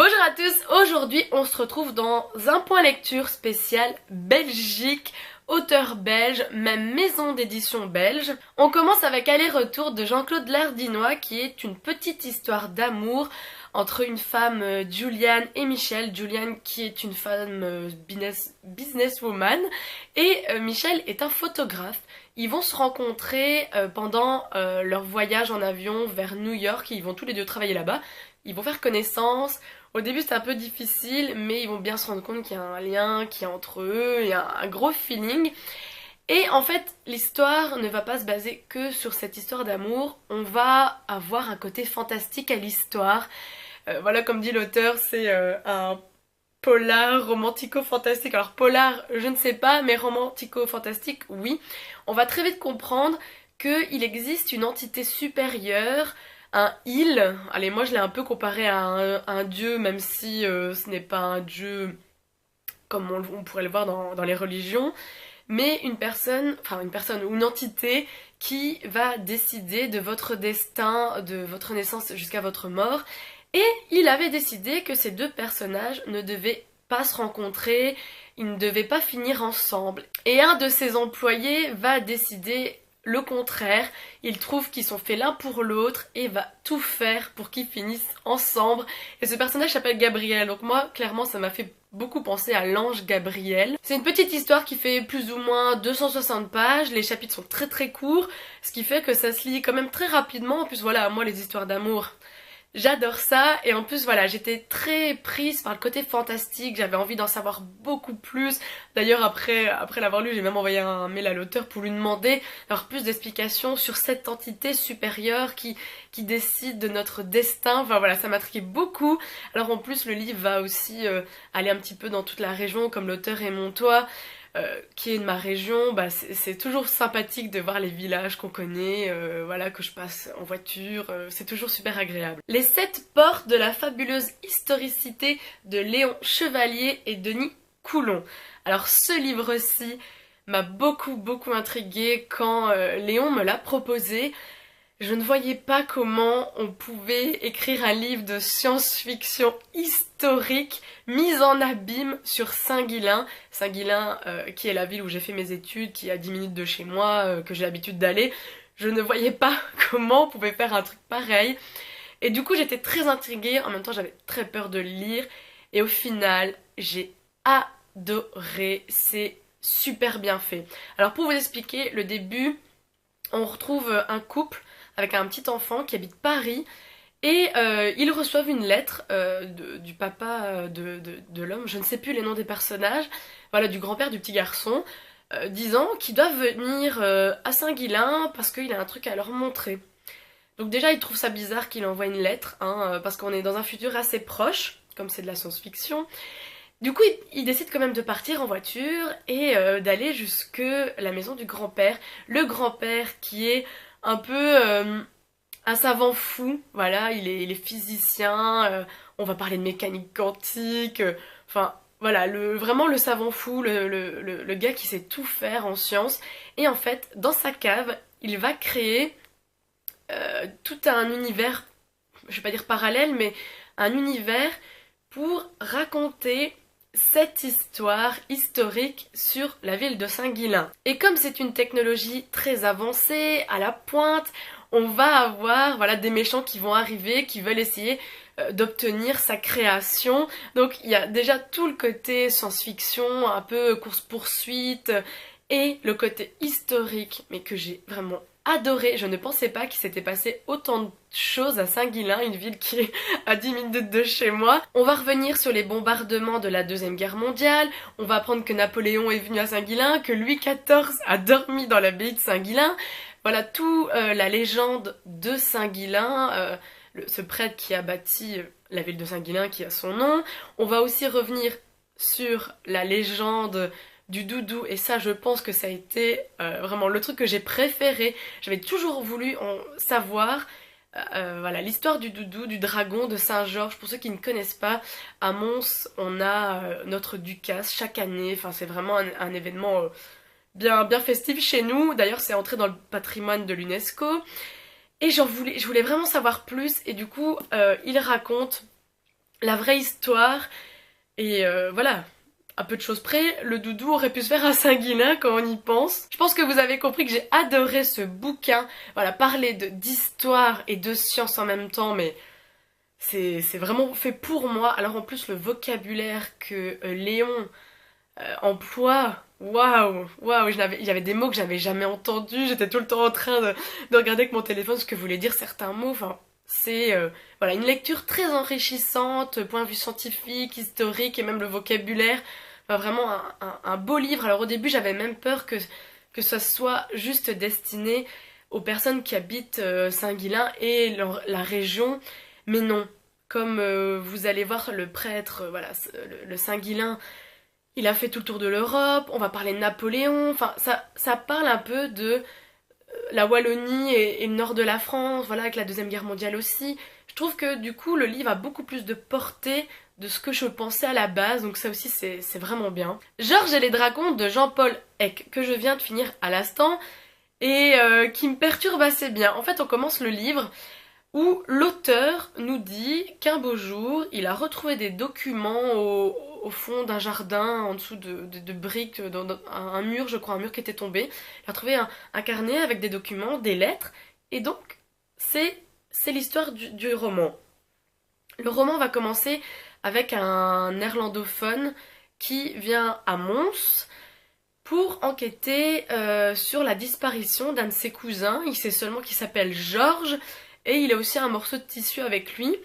Bonjour à tous, aujourd'hui on se retrouve dans un point lecture spécial Belgique, auteur belge, même maison d'édition belge. On commence avec Aller-retour de Jean-Claude Lardinois qui est une petite histoire d'amour entre une femme Juliane et Michel. Juliane qui est une femme businesswoman et Michel est un photographe. Ils vont se rencontrer pendant leur voyage en avion vers New York, ils vont tous les deux travailler là-bas. Ils vont faire connaissance. Au début c'est un peu difficile, mais ils vont bien se rendre compte qu'il y a un lien qui est entre eux, il y a un gros feeling. Et en fait, l'histoire ne va pas se baser que sur cette histoire d'amour, on va avoir un côté fantastique à l'histoire. Voilà, comme dit l'auteur, c'est un polar romantico-fantastique. Alors polar, je ne sais pas, mais romantico-fantastique, oui. On va très vite comprendre qu'il existe une entité supérieure, un il. Allez, moi je l'ai un peu comparé à un dieu, même si ce n'est pas un dieu comme on pourrait le voir dans les religions, mais une personne ou une entité qui va décider de votre destin, de votre naissance jusqu'à votre mort. Et il avait décidé que ces deux personnages ne devaient pas se rencontrer, ils ne devaient pas finir ensemble. Et un de ses employés va décider le contraire, il trouve qu'ils sont faits l'un pour l'autre et va tout faire pour qu'ils finissent ensemble. Et ce personnage s'appelle Gabriel, donc moi clairement ça m'a fait beaucoup penser à l'ange Gabriel. C'est une petite histoire qui fait plus ou moins 260 pages, les chapitres sont très très courts, ce qui fait que ça se lit quand même très rapidement. En plus voilà, moi les histoires d'amour, j'adore ça, et en plus voilà, j'étais très prise par le côté fantastique, j'avais envie d'en savoir beaucoup plus. D'ailleurs après l'avoir lu, j'ai même envoyé un mail à l'auteur pour lui demander d'avoir plus d'explications sur cette entité supérieure qui décide de notre destin. Enfin voilà, ça m'intriguait beaucoup. Alors en plus le livre va aussi aller un petit peu dans toute la région, comme l'auteur est montois. Qui est de ma région, bah c'est toujours sympathique de voir les villages qu'on connaît, voilà, que je passe en voiture, c'est toujours super agréable. Les 7 portes de la fabuleuse historicité de Léon Chevalier et Denis Coulon. Alors ce livre-ci m'a beaucoup intriguée quand Léon me l'a proposé. Je ne voyais pas comment on pouvait écrire un livre de science-fiction historique mis en abîme sur Saint-Guilain. Saint-Guilain qui est la ville où j'ai fait mes études, qui est à 10 minutes de chez moi, que j'ai l'habitude d'aller. Je ne voyais pas comment on pouvait faire un truc pareil. Et du coup j'étais très intriguée, en même temps j'avais très peur de le lire. Et au final j'ai adoré, c'est super bien fait. Alors pour vous expliquer, le début, on retrouve un couple avec un petit enfant qui habite Paris et ils reçoivent une lettre du papa de l'homme, je ne sais plus les noms des personnages, voilà, du grand-père du petit garçon, disant qu'ils doivent venir à Saint-Guilain parce qu'il a un truc à leur montrer. Donc déjà ils trouvent ça bizarre qu'il envoie une lettre, hein, parce qu'on est dans un futur assez proche, comme c'est de la science-fiction. Du coup, il décide quand même de partir en voiture et d'aller jusque la maison du grand-père. Le grand-père qui est un peu un savant fou, voilà, il est physicien, on va parler de mécanique quantique, enfin voilà, vraiment le savant fou, le gars qui sait tout faire en sciences. Et en fait, dans sa cave, il va créer tout un univers, je vais pas dire parallèle, mais un univers pour raconter cette histoire historique sur la ville de Saint-Guilain. Et comme c'est une technologie très avancée, à la pointe, on va avoir voilà, des méchants qui vont arriver, qui veulent essayer d'obtenir sa création. Donc il y a déjà tout le côté science-fiction, un peu course-poursuite, et le côté historique, mais que j'ai vraiment adoré. Je ne pensais pas qu'il s'était passé autant de choses à Saint-Guilain, une ville qui est à 10 minutes de chez moi. On va revenir sur les bombardements de la Deuxième Guerre mondiale, on va apprendre que Napoléon est venu à Saint-Guilain, que Louis XIV a dormi dans l'abbaye de Saint-Guilain. Voilà tout la légende de Saint-Guilain, ce prêtre qui a bâti la ville de Saint-Guilain qui a son nom. On va aussi revenir sur la légende du doudou, et ça je pense que ça a été vraiment le truc que j'ai préféré. J'avais toujours voulu en savoir voilà, l'histoire du doudou, du dragon de Saint-Georges. Pour ceux qui ne connaissent pas, à Mons on a notre Ducasse chaque année, enfin c'est vraiment un événement bien festif chez nous. D'ailleurs c'est entré dans le patrimoine de l'UNESCO. Et je voulais vraiment savoir plus, et du coup il raconte la vraie histoire. Et voilà, à peu de choses près, le doudou aurait pu se faire à Saint-Guilain quand on y pense. Je pense que vous avez compris que j'ai adoré ce bouquin. Voilà, parler d'histoire et de science en même temps, mais c'est vraiment fait pour moi. Alors en plus, le vocabulaire que Léon emploie, waouh, waouh, il y avait des mots que j'avais jamais entendus. J'étais tout le temps en train de regarder avec mon téléphone ce que voulaient dire certains mots. Enfin, c'est voilà, une lecture très enrichissante, point de vue scientifique, historique et même le vocabulaire. Enfin, vraiment un beau livre. Alors au début j'avais même peur que ça soit juste destiné aux personnes qui habitent Saint-Guilain et la région. Mais non, comme vous allez voir le prêtre, voilà, le Saint-Guilain, il a fait tout le tour de l'Europe, on va parler de Napoléon, enfin ça parle un peu de la Wallonie et le nord de la France, voilà, avec la Deuxième Guerre mondiale aussi. Je trouve que du coup le livre a beaucoup plus de portée de ce que je pensais à la base, donc ça aussi c'est vraiment bien. Georges et les dragons de Jean-Paul Eck, que je viens de finir à l'instant, et qui me perturbe assez bien. En fait on commence le livre où l'auteur nous dit qu'un beau jour, il a retrouvé des documents au fond d'un jardin, en dessous de briques, dans un mur, je crois, un mur qui était tombé. Il a trouvé un carnet avec des documents, des lettres, et donc c'est l'histoire du roman. Le roman va commencer avec un néerlandophone qui vient à Mons pour enquêter sur la disparition d'un de ses cousins. Il sait seulement qu'il s'appelle Georges, et il a aussi un morceau de tissu avec lui.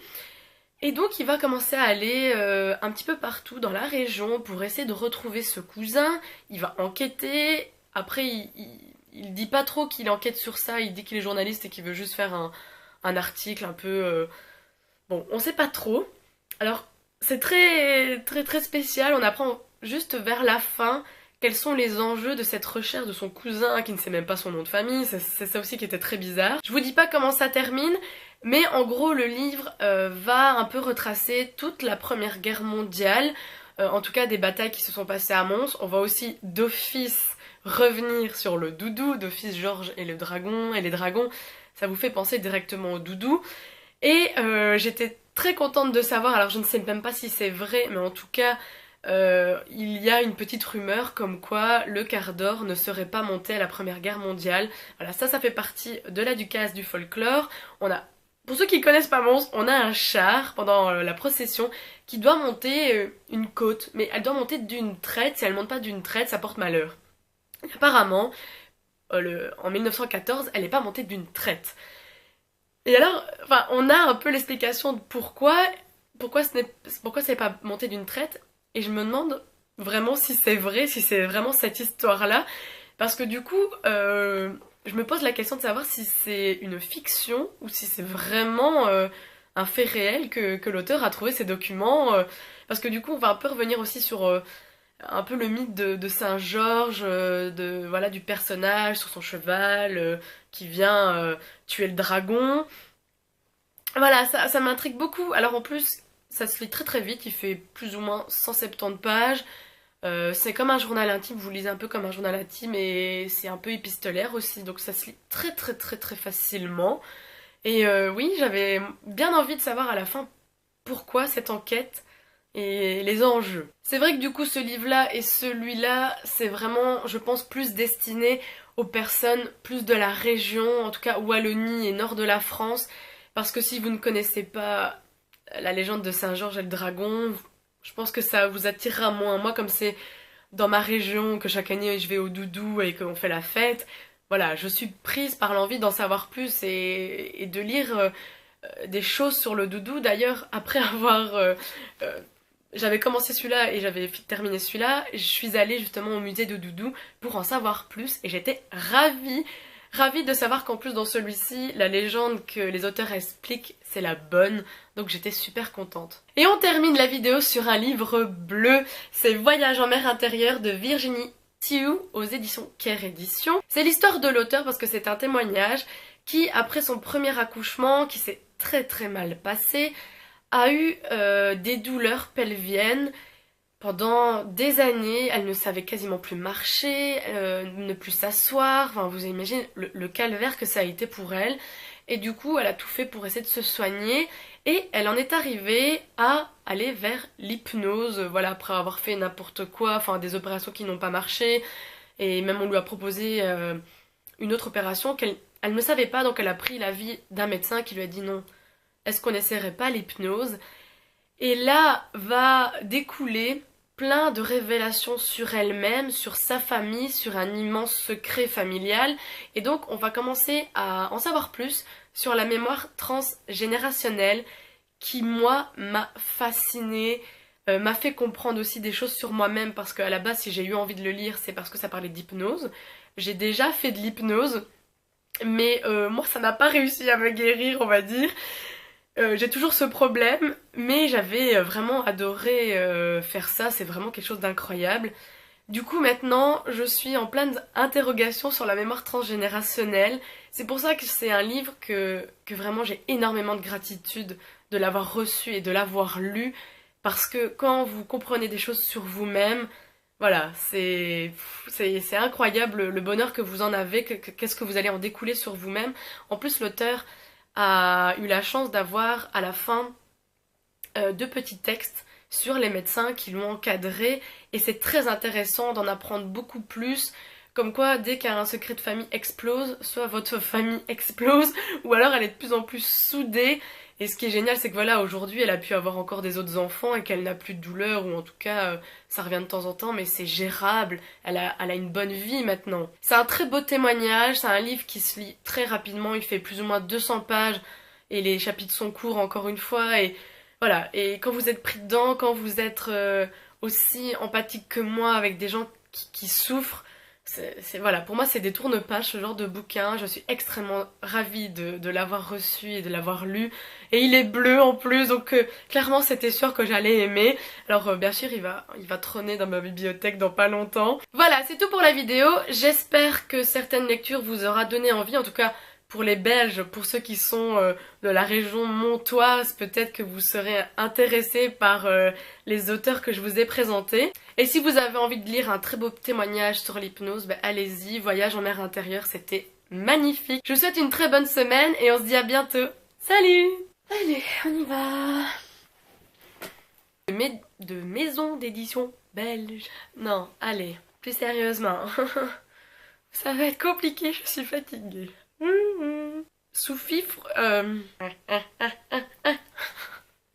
Et donc il va commencer à aller un petit peu partout dans la région pour essayer de retrouver ce cousin. Il va enquêter. Après il dit pas trop qu'il enquête sur ça. Il dit qu'il est journaliste et qu'il veut juste faire un article un peu... Bon, on sait pas trop. Alors c'est très très très spécial. On apprend juste vers la fin quels sont les enjeux de cette recherche de son cousin qui ne sait même pas son nom de famille. C'est ça aussi qui était très bizarre. Je vous dis pas comment ça termine, mais en gros le livre va un peu retracer toute la Première Guerre mondiale, en tout cas des batailles qui se sont passées à Mons. On va aussi d'office revenir sur le doudou, d'office Georges et le dragon, et les dragons, ça vous fait penser directement au doudou. Et j'étais très contente de savoir, alors je ne sais même pas si c'est vrai, mais en tout cas il y a une petite rumeur comme quoi le quart d'or ne serait pas monté à la Première Guerre mondiale. Voilà, ça fait partie de la ducasse du folklore. On a, pour ceux qui connaissent pas Mons, on a un char pendant la procession qui doit monter une côte, mais elle doit monter d'une traite. Si elle monte pas d'une traite, ça porte malheur. Et apparemment, en 1914, elle n'est pas montée d'une traite. Et alors, enfin, on a un peu l'explication de pourquoi c'est pas monté d'une traite. Et je me demande vraiment si c'est vrai, si c'est vraiment cette histoire-là. Parce que du coup, je me pose la question de savoir si c'est une fiction ou si c'est vraiment un fait réel que l'auteur a trouvé ces documents. Parce que du coup, on va un peu revenir aussi sur un peu le mythe de Saint-Georges, voilà, du personnage sur son cheval qui vient tuer le dragon. Voilà, ça m'intrigue beaucoup. Alors en plus, ça se lit très très vite, il fait plus ou moins 170 pages. C'est comme un journal intime, vous lisez un peu comme un journal intime et c'est un peu épistolaire aussi, donc ça se lit très très très très facilement. Et oui, j'avais bien envie de savoir à la fin pourquoi cette enquête et les enjeux. C'est vrai que du coup ce livre-là et celui-là, c'est vraiment, je pense, plus destiné aux personnes plus de la région, en tout cas Wallonie et nord de la France, parce que si vous ne connaissez pas la légende de Saint-Georges et le dragon, je pense que ça vous attirera moins. Moi, comme c'est dans ma région que chaque année je vais au doudou et qu'on fait la fête, voilà, je suis prise par l'envie d'en savoir plus et de lire des choses sur le doudou. D'ailleurs, après avoir... j'avais commencé celui-là et j'avais terminé celui-là, je suis allée justement au musée de doudou pour en savoir plus et j'étais ravie. Ravie de savoir qu'en plus dans celui-ci, la légende que les auteurs expliquent, c'est la bonne, donc j'étais super contente. Et on termine la vidéo sur un livre bleu, c'est Voyage en mer intérieure de Virginie Thiou aux éditions Care Éditions. C'est l'histoire de l'auteur parce que c'est un témoignage qui, après son premier accouchement, qui s'est très très mal passé, a eu des douleurs pelviennes. Pendant des années, elle ne savait quasiment plus marcher, ne plus s'asseoir, enfin vous imaginez le calvaire que ça a été pour elle. Et du coup, elle a tout fait pour essayer de se soigner. Et elle en est arrivée à aller vers l'hypnose, voilà, après avoir fait n'importe quoi, enfin des opérations qui n'ont pas marché. Et même on lui a proposé une autre opération elle ne savait pas, donc elle a pris l'avis d'un médecin qui lui a dit non. Est-ce qu'on n'essaierait pas l'hypnose? Et là va découler plein de révélations sur elle-même, sur sa famille, sur un immense secret familial. Et donc on va commencer à en savoir plus sur la mémoire transgénérationnelle qui, moi, m'a fascinée, m'a fait comprendre aussi des choses sur moi-même parce qu'à la base, si j'ai eu envie de le lire, c'est parce que ça parlait d'hypnose. J'ai déjà fait de l'hypnose, mais moi, ça n'a pas réussi à me guérir, on va dire. J'ai toujours ce problème, mais j'avais vraiment adoré faire ça, c'est vraiment quelque chose d'incroyable. Du coup maintenant je suis en pleine interrogation sur la mémoire transgénérationnelle. C'est pour ça que c'est un livre que vraiment j'ai énormément de gratitude de l'avoir reçu et de l'avoir lu. Parce que quand vous comprenez des choses sur vous-même, voilà, c'est incroyable le bonheur que vous en avez, qu'est-ce que vous allez en découler sur vous-même. En plus l'auteur a eu la chance d'avoir à la fin deux petits textes sur les médecins qui l'ont encadré et c'est très intéressant d'en apprendre beaucoup plus. Comme quoi, dès qu'un secret de famille explose, soit votre famille explose, ou alors elle est de plus en plus soudée. Et ce qui est génial, c'est que voilà, aujourd'hui, elle a pu avoir encore des autres enfants et qu'elle n'a plus de douleur, ou en tout cas, ça revient de temps en temps, mais c'est gérable. Elle a une bonne vie maintenant. C'est un très beau témoignage, c'est un livre qui se lit très rapidement, il fait plus ou moins 200 pages, et les chapitres sont courts encore une fois, et voilà, et quand vous êtes pris dedans, quand vous êtes aussi empathique que moi avec des gens qui souffrent, voilà, pour moi c'est des tourne-pages ce genre de bouquin. Je suis extrêmement ravie de l'avoir reçu et de l'avoir lu. Et il est bleu en plus, donc clairement c'était sûr que j'allais aimer. Alors bien sûr il va trôner dans ma bibliothèque dans pas longtemps. Voilà, c'est tout pour la vidéo. J'espère que certaines lectures vous aura donné envie, en tout cas pour les Belges, pour ceux qui sont de la région montoise, peut-être que vous serez intéressés par les auteurs que je vous ai présentés. Et si vous avez envie de lire un très beau témoignage sur l'hypnose, ben allez-y, Voyage en mer intérieure, c'était magnifique. Je vous souhaite une très bonne semaine et on se dit à bientôt. Salut! Allez, on y va! De maison d'édition belge. Non, allez, plus sérieusement. Ça va être compliqué, je suis fatiguée. Sous fifre,